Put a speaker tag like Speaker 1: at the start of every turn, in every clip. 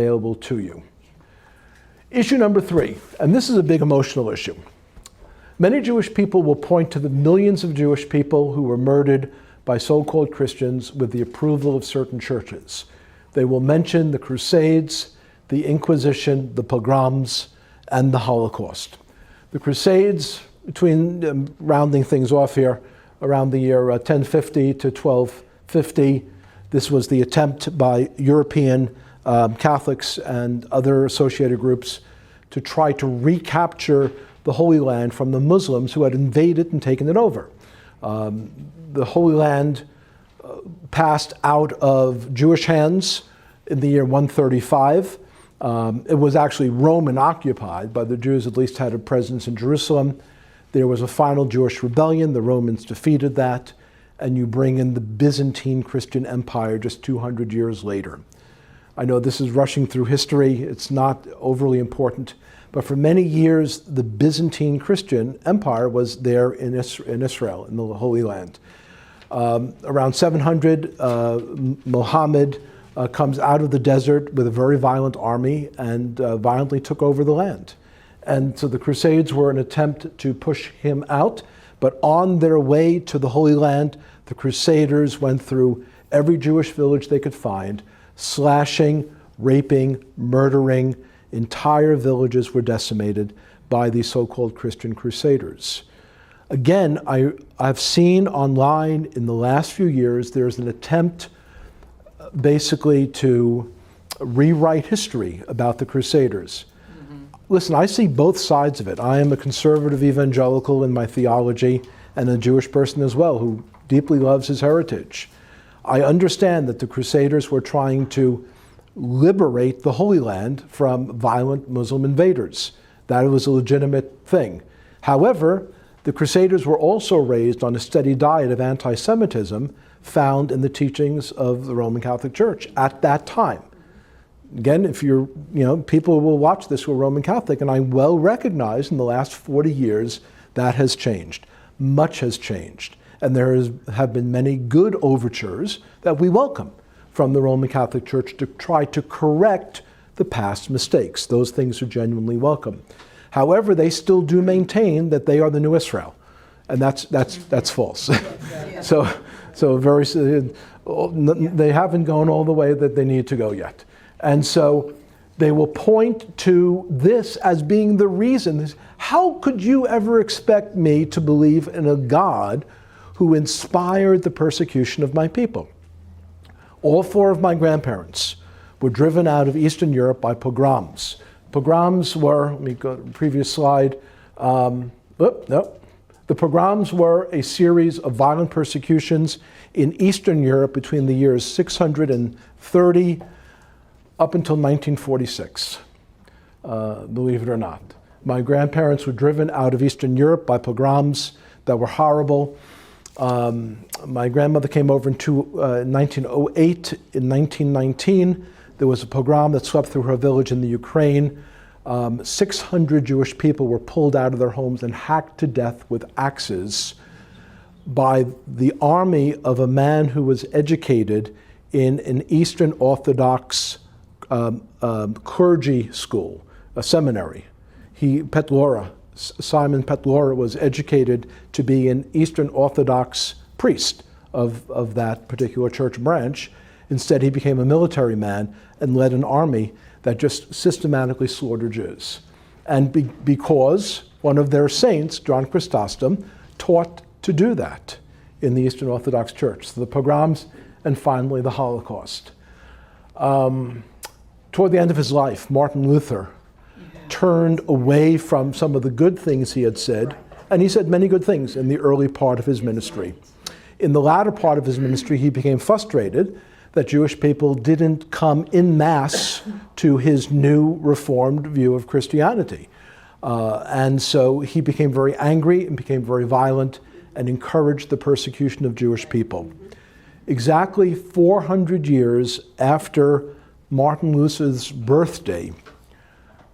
Speaker 1: available to you. Issue number 3, and this is a big emotional issue. Many Jewish people will point to the millions of Jewish people who were murdered by so-called Christians with the approval of certain churches. They will mention the Crusades, the Inquisition, the Pogroms, and the Holocaust. The Crusades, between rounding things off here, around the year 1050 to 1250, this was the attempt by European Catholics and other associated groups to try to recapture the Holy Land from the Muslims who had invaded and taken it over. The Holy Land passed out of Jewish hands in the year 135. It was actually Roman occupied, but the Jews at least had a presence in Jerusalem. There was a final Jewish rebellion. The Romans defeated that, and you bring in the Byzantine Christian Empire just 200 years later. I know this is rushing through history. It's not overly important. But for many years, the Byzantine Christian Empire was there in Israel, in the Holy Land. Around 700, Muhammad comes out of the desert with a very violent army and violently took over the land. And so the Crusades were an attempt to push him out. But on their way to the Holy Land, the Crusaders went through every Jewish village they could find, slashing, raping, murdering. Entire villages were decimated by these so-called Christian Crusaders. Again, I've seen online in the last few years, there's an attempt basically to rewrite history about the Crusaders. Listen, I see both sides of it. I am a conservative evangelical in my theology and a Jewish person as well who deeply loves his heritage. I understand that the Crusaders were trying to liberate the Holy Land from violent Muslim invaders. That was a legitimate thing. However, the Crusaders were also raised on a steady diet of anti-Semitism found in the teachings of the Roman Catholic Church at that time. Again, if you're, people will watch this who are Roman Catholic, and I well recognize in the last 40 years that has changed. Much has changed. And there have been many good overtures that we welcome from the Roman Catholic Church to try to correct the past mistakes. Those things are genuinely welcome. However, they still do maintain that they are the new Israel, and that's false. They haven't gone all the way that they need to go yet. And so they will point to this as being the reason. How could you ever expect me to believe in a God who inspired the persecution of my people? All 4 of my grandparents were driven out of Eastern Europe by pogroms. Pogroms were, let me go to the previous slide. The pogroms were a series of violent persecutions in Eastern Europe between the years 630 up until 1946, believe it or not. My grandparents were driven out of Eastern Europe by pogroms that were horrible. My grandmother came over in 1908. In 1919, there was a pogrom that swept through her village in the Ukraine. 600 Jewish people were pulled out of their homes and hacked to death with axes by the army of a man who was educated in an Eastern Orthodox clergy school, a seminary. Simon Petlora was educated to be an Eastern Orthodox priest of that particular church branch. Instead, he became a military man and led an army that just systematically slaughtered Jews. And because one of their saints, John Chrysostom, taught to do that in the Eastern Orthodox Church. So the pogroms and finally the Holocaust. Toward the end of his life, Martin Luther turned away from some of the good things he had said, and he said many good things in the early part of his ministry. In the latter part of his ministry, he became frustrated that Jewish people didn't come en masse to his new reformed view of Christianity. And so he became very angry and became very violent and encouraged the persecution of Jewish people. Exactly 400 years after Martin Luther's birthday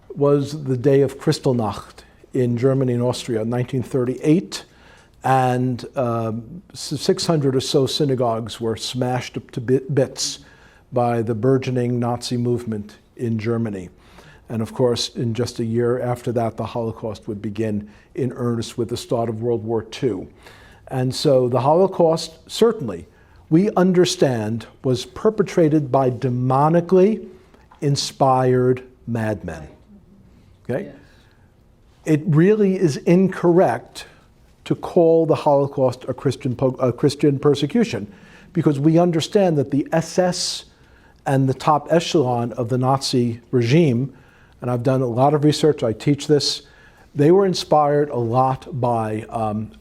Speaker 1: was the day of Kristallnacht in Germany and Austria in 1938, and 600 or so synagogues were smashed up to bits by the burgeoning Nazi movement in Germany. And of course, in just a year after that, the Holocaust would begin in earnest with the start of World War II. And so the Holocaust, certainly, we understand, was perpetrated by demonically inspired madmen. Okay?
Speaker 2: Yes.
Speaker 1: It really is incorrect to call the Holocaust a Christian persecution, because we understand that the SS and the top echelon of the Nazi regime, and I've done a lot of research, I teach this, they were inspired a lot by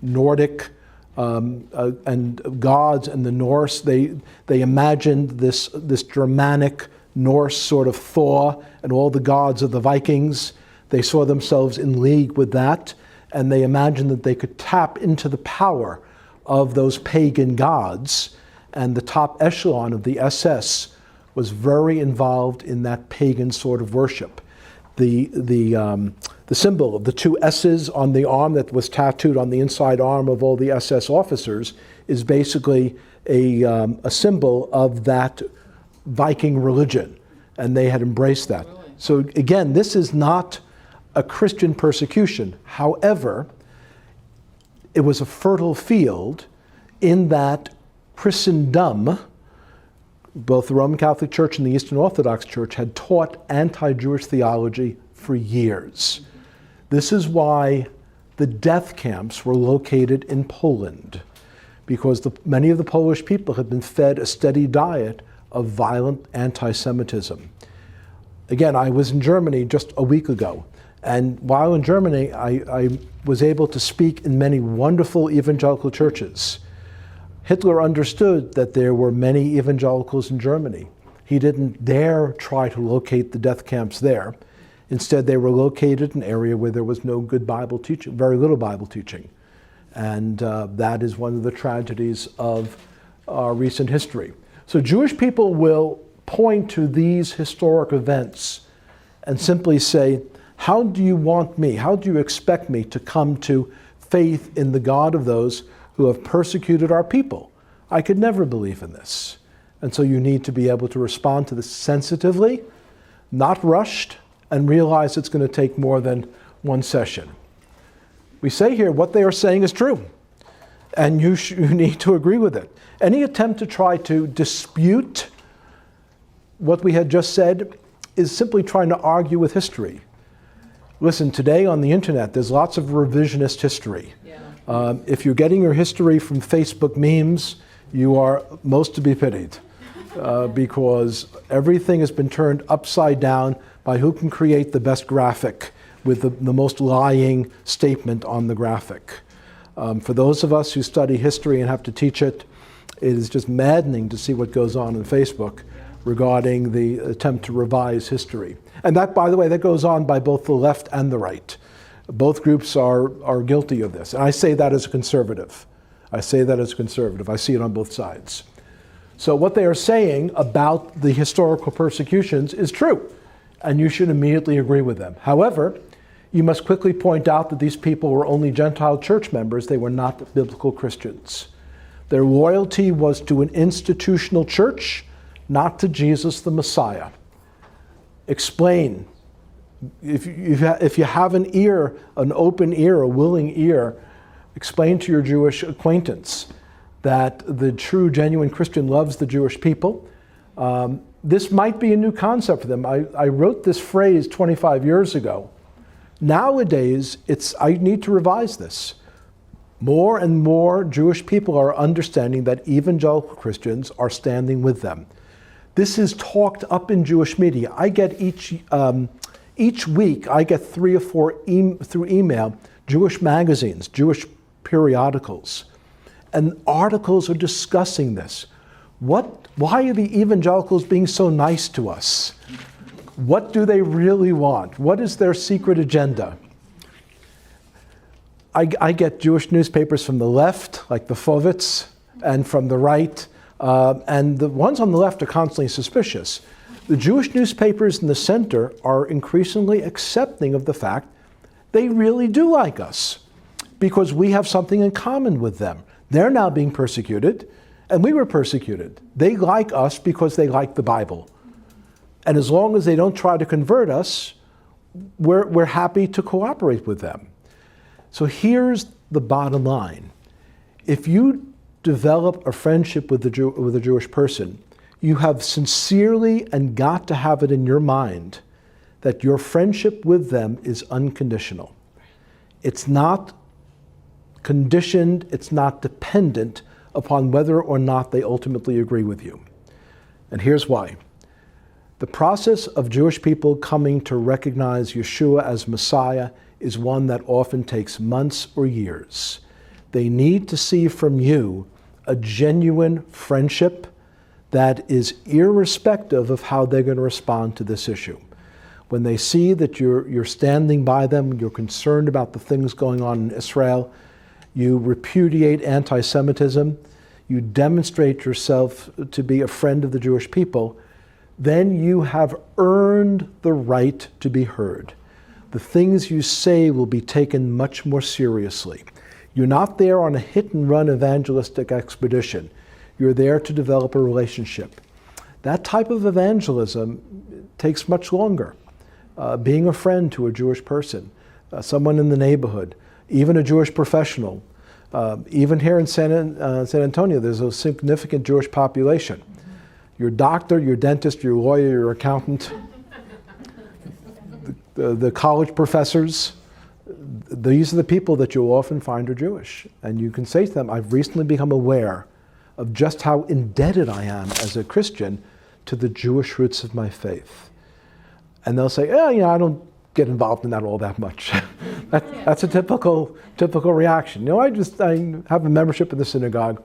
Speaker 1: Nordic and gods and the Norse. They imagined this Germanic Norse sort of Thor and all the gods of the Vikings. They saw themselves in league with that, and they imagined that they could tap into the power of those pagan gods. And the top echelon of the SS was very involved in that pagan sort of worship. The symbol of the two S's on the arm that was tattooed on the inside arm of all the SS officers is basically a symbol of that Viking religion, and they had embraced that.
Speaker 2: Really?
Speaker 1: So again, this is not a Christian persecution. However, it was a fertile field in that Christendom, both the Roman Catholic Church and the Eastern Orthodox Church, had taught anti-Jewish theology for years. This is why the death camps were located in Poland, because many of the Polish people had been fed a steady diet of violent anti-Semitism. Again, I was in Germany just a week ago, and while in Germany, I was able to speak in many wonderful evangelical churches. Hitler understood that there were many evangelicals in Germany. He didn't dare try to locate the death camps there. Instead, they were located in an area where there was no good Bible teaching, very little Bible teaching. And that is one of the tragedies of our recent history. So Jewish people will point to these historic events and simply say, how do you want me, how do you expect me to come to faith in the God of those who have persecuted our people? I could never believe in this. And so you need to be able to respond to this sensitively, not rushed, and realize it's going to take more than one session. We say here what they are saying is true, and you need to agree with it. Any attempt to try to dispute what we had just said is simply trying to argue with history. Listen, today on the internet, there's lots of revisionist history.
Speaker 2: Yeah.
Speaker 1: If you're getting your history from Facebook memes, you are most to be pitied, because everything has been turned upside down by who can create the best graphic with the most lying statement on the graphic. For those of us who study history and have to teach it, it is just maddening to see what goes on Facebook regarding the attempt to revise history. And that, by the way, that goes on by both the left and the right. Both groups are guilty of this. And I say that as a conservative. I say that as a conservative. I see it on both sides. So what they are saying about the historical persecutions is true, and you should immediately agree with them. However, you must quickly point out that these people were only Gentile church members. They were not biblical Christians. Their loyalty was to an institutional church, not to Jesus the Messiah. Explain. If you have an ear, an open ear, a willing ear, explain to your Jewish acquaintance that the true, genuine Christian loves the Jewish people. This might be a new concept for them. I wrote this phrase 25 years ago. Nowadays, I need to revise this. More and more Jewish people are understanding that evangelical Christians are standing with them. This is talked up in Jewish media. I get each week, I get 3 or 4 through email, Jewish magazines, Jewish periodicals, and articles are discussing this. Why are the evangelicals being so nice to us? What do they really want? What is their secret agenda? I get Jewish newspapers from the left, like the Fovitz, and from the right, and the ones on the left are constantly suspicious. The Jewish newspapers in the center are increasingly accepting of the fact they really do like us, because we have something in common with them. They're now being persecuted, and we were persecuted. They like us because they like the Bible. And as long as they don't try to convert us, we're happy to cooperate with them. So here's the bottom line. If you develop a friendship with a Jewish person, you have sincerely and got to have it in your mind that your friendship with them is unconditional. It's not conditioned, it's not dependent upon whether or not they ultimately agree with you. And here's why. The process of Jewish people coming to recognize Yeshua as Messiah is one that often takes months or years. They need to see from you a genuine friendship that is irrespective of how they're going to respond to this issue. When they see that you're standing by them, you're concerned about the things going on in Israel, you repudiate anti-Semitism, you demonstrate yourself to be a friend of the Jewish people, then you have earned the right to be heard. The things you say will be taken much more seriously. You're not there on a hit-and-run evangelistic expedition. You're there to develop a relationship. That type of evangelism takes much longer. Being a friend to a Jewish person, someone in the neighborhood, even a Jewish professional. Even here in San Antonio, there's a significant Jewish population. Your doctor, your dentist, your lawyer, your accountant, the college professors, these are the people that you'll often find are Jewish. And you can say to them, I've recently become aware of just how indebted I am as a Christian to the Jewish roots of my faith. And they'll say, I don't get involved in that all that much. That's a typical reaction. I have a membership in the synagogue,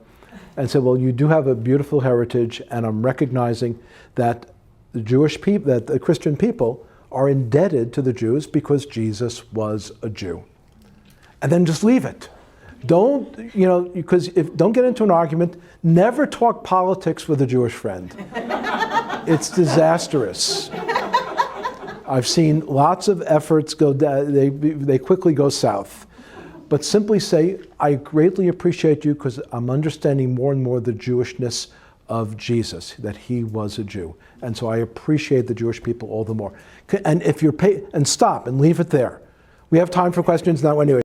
Speaker 1: and say, well, you do have a beautiful heritage, and I'm recognizing that the Jewish people, that the Christian people are indebted to the Jews because Jesus was a Jew. And then just leave it. Don't get into an argument. Never talk politics with a Jewish friend. It's disastrous. I've seen lots of efforts go down, they quickly go south. But simply say, I greatly appreciate you because I'm understanding more and more the Jewishness of Jesus, that he was a Jew. And so I appreciate the Jewish people all the more. And if you're and stop and leave it there. We have time for questions now anyway.